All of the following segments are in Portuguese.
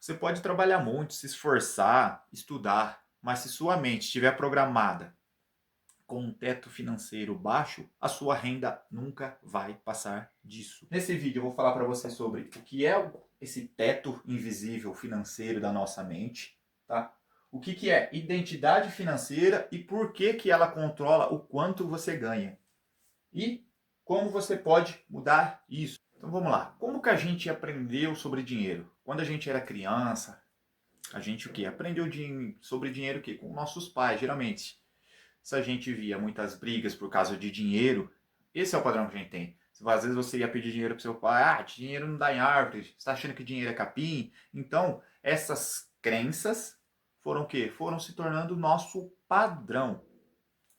Você pode trabalhar muito, se esforçar, estudar, mas se sua mente estiver programada com um teto financeiro baixo, a sua renda nunca vai passar disso. Nesse vídeo eu vou falar para você sobre o que é esse teto invisível financeiro da nossa mente, tá? O que é identidade financeira e por que ela controla o quanto você ganha. E como você pode mudar isso. Então vamos lá. Como que a gente aprendeu sobre dinheiro? Quando a gente era criança, a gente o quê? Aprendeu sobre dinheiro o quê? Com nossos pais, geralmente. Se a gente via muitas brigas por causa de dinheiro, esse é o padrão que a gente tem. Às vezes você ia pedir dinheiro para seu pai, dinheiro não dá em árvore, você está achando que dinheiro é capim? Então, essas crenças foram o quê? Foram se tornando nosso padrão.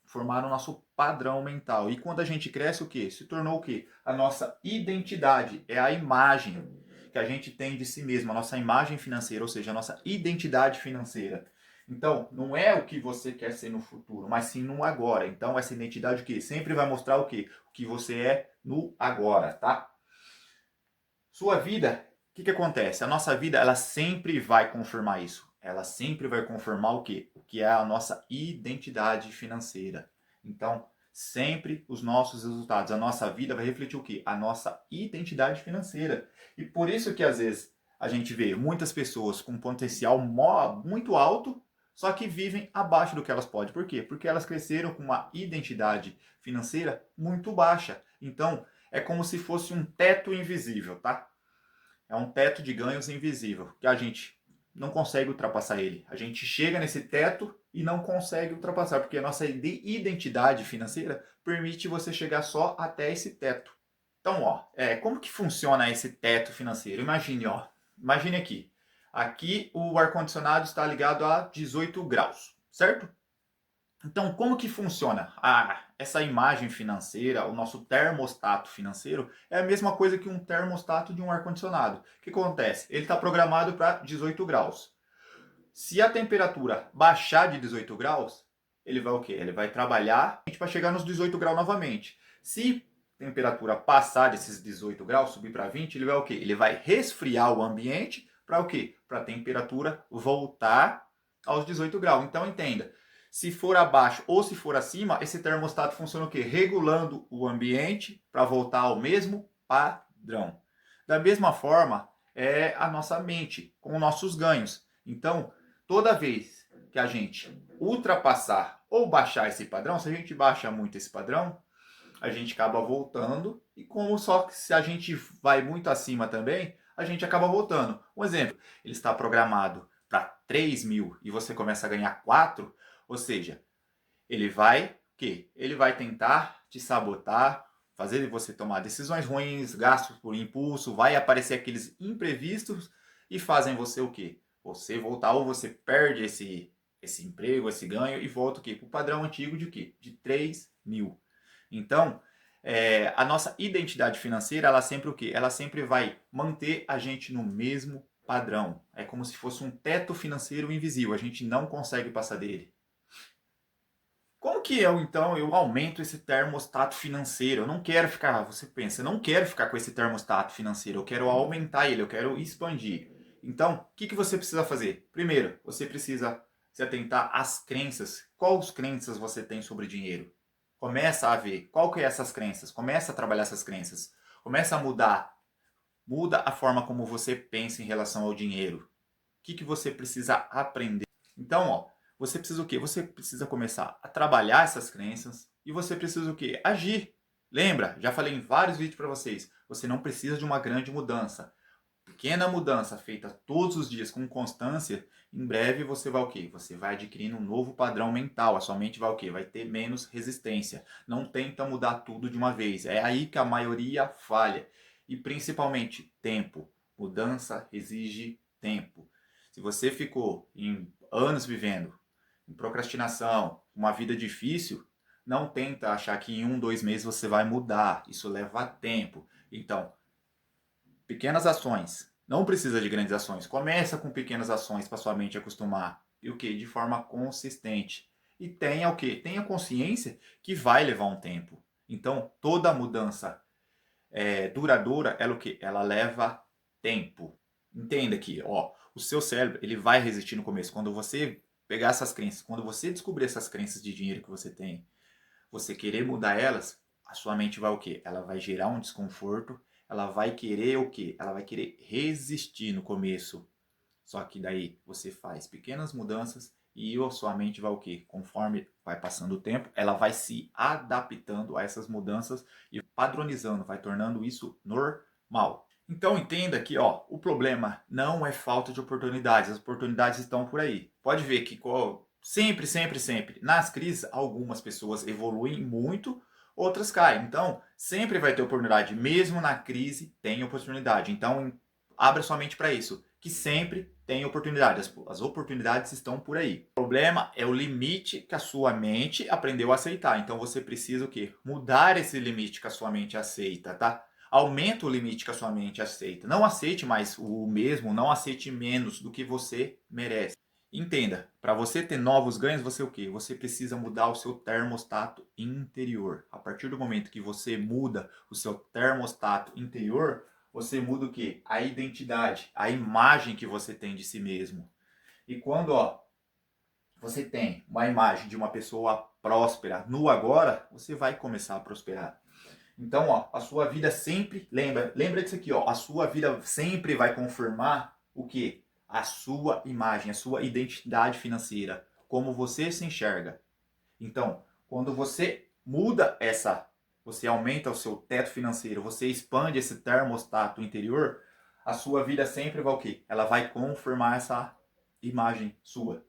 Formaram o nosso padrão mental. E quando a gente cresce, o quê? Se tornou o quê? A nossa identidade, é a imagem que a gente tem de si mesmo, a nossa imagem financeira, ou seja, a nossa identidade financeira. Então, não é o que você quer ser no futuro, mas sim no agora. Então, essa identidade o quê? Sempre vai mostrar o quê? O que você é no agora, tá? Sua vida, o que acontece? A nossa vida, ela sempre vai confirmar isso. Ela sempre vai confirmar o quê? O que é a nossa identidade financeira. Então, sempre os nossos resultados, a nossa vida vai refletir o quê? A nossa identidade financeira. E por isso que às vezes a gente vê muitas pessoas com potencial muito alto, só que vivem abaixo do que elas podem. Por quê? Porque elas cresceram com uma identidade financeira muito baixa. Então, é como se fosse um teto invisível, tá? É um teto de ganhos invisível, que a gente não consegue ultrapassar ele. A gente chega nesse teto e não consegue ultrapassar, porque a nossa identidade financeira permite você chegar só até esse teto. Então, como que funciona esse teto financeiro? Imagine aqui. Aqui o ar-condicionado está ligado a 18 graus, certo? Então, como que funciona? Essa imagem financeira, o nosso termostato financeiro, é a mesma coisa que um termostato de um ar-condicionado. O que acontece? Ele está programado para 18 graus. Se a temperatura baixar de 18 graus, ele vai o quê? Ele vai trabalhar para chegar nos 18 graus novamente. Se a temperatura passar desses 18 graus, subir para 20, ele vai o quê? Ele vai resfriar o ambiente para o quê? Para a temperatura voltar aos 18 graus. Então entenda, se for abaixo ou se for acima, esse termostato funciona o quê? Regulando o ambiente para voltar ao mesmo padrão. Da mesma forma, é a nossa mente, com nossos ganhos. Então, toda vez que a gente ultrapassar ou baixar esse padrão, se a gente baixa muito esse padrão, a gente acaba voltando. E como só que se a gente vai muito acima também, a gente acaba voltando. Um exemplo, ele está programado para 3 mil e você começa a ganhar 4, ou seja, ele vai o quê? Ele vai tentar te sabotar, fazer você tomar decisões ruins, gastos por impulso, vai aparecer aqueles imprevistos e fazem você o quê? Você voltar ou você perde esse emprego, esse ganho e volta o quê? Para o padrão antigo de quê? De 3 mil. Então, a nossa identidade financeira, ela sempre o quê? Ela sempre vai manter a gente no mesmo padrão. É como se fosse um teto financeiro invisível, a gente não consegue passar dele. Como que eu aumento esse termostato financeiro? Eu não quero ficar, você pensa, eu não quero ficar com esse termostato financeiro, eu quero aumentar ele, eu quero expandir. Então, o que você precisa fazer? Primeiro, você precisa se atentar às crenças. Quais crenças você tem sobre dinheiro? Começa a ver qual que é essas crenças, começa a trabalhar essas crenças, começa a mudar, muda a forma como você pensa em relação ao dinheiro. O que você precisa aprender? Então, você precisa o quê? Você precisa começar a trabalhar essas crenças e você precisa o quê? Agir. Lembra? Já falei em vários vídeos para vocês. Você não precisa de uma grande mudança. Pequena mudança feita todos os dias com constância, em breve você vai o quê? Você vai adquirindo um novo padrão mental. A sua mente vai o quê? Vai ter menos resistência. Não tenta mudar tudo de uma vez. É aí que a maioria falha. E principalmente tempo. Mudança exige tempo. Se você ficou em anos vivendo em procrastinação, uma vida difícil, não tenta achar que em 1, 2 meses você vai mudar. Isso leva tempo. Então, pequenas ações. Não precisa de grandes ações. Começa com pequenas ações para sua mente acostumar. E o que? De forma consistente. E tenha o que? Tenha consciência que vai levar um tempo. Então, toda mudança duradoura, ela o que? Ela leva tempo. Entenda aqui, o seu cérebro ele vai resistir no começo. Quando você pegar essas crenças, quando você descobrir essas crenças de dinheiro que você tem, você querer mudar elas, a sua mente vai o quê? Ela vai gerar um desconforto, ela vai querer o quê? Ela vai querer resistir no começo. Só que daí você faz pequenas mudanças e a sua mente vai o quê? Conforme vai passando o tempo, ela vai se adaptando a essas mudanças e padronizando, vai tornando isso normal. Então entenda que o problema não é falta de oportunidades, as oportunidades estão por aí. Pode ver que sempre, sempre, sempre, nas crises, algumas pessoas evoluem muito, outras caem. Então, sempre vai ter oportunidade, mesmo na crise tem oportunidade. Então, abra sua mente para isso, que sempre tem oportunidade, as oportunidades estão por aí. O problema é o limite que a sua mente aprendeu a aceitar. Então, você precisa o quê? Mudar esse limite que a sua mente aceita, tá? Aumenta o limite que a sua mente aceita. Não aceite mais o mesmo, não aceite menos do que você merece. Entenda, para você ter novos ganhos, você o quê? Você precisa mudar o seu termostato interior. A partir do momento que você muda o seu termostato interior, você muda o quê? A identidade, a imagem que você tem de si mesmo. E quando você tem uma imagem de uma pessoa próspera no agora, você vai começar a prosperar. Então, a sua vida sempre, lembra disso aqui, a sua vida sempre vai confirmar o quê? A sua imagem, a sua identidade financeira, como você se enxerga. Então, quando você muda você aumenta o seu teto financeiro, você expande esse termostato interior, a sua vida sempre vai o quê? Ela vai confirmar essa imagem sua.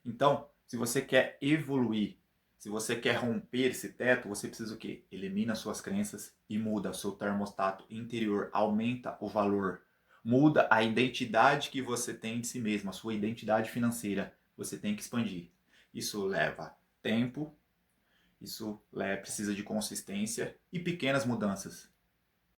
Então, se você quer evoluir, se você quer romper esse teto, você precisa o quê? Elimina suas crenças e muda o seu termostato interior, aumenta o valor, muda a identidade que você tem de si mesmo, a sua identidade financeira, você tem que expandir. Isso leva tempo, isso precisa de consistência e pequenas mudanças.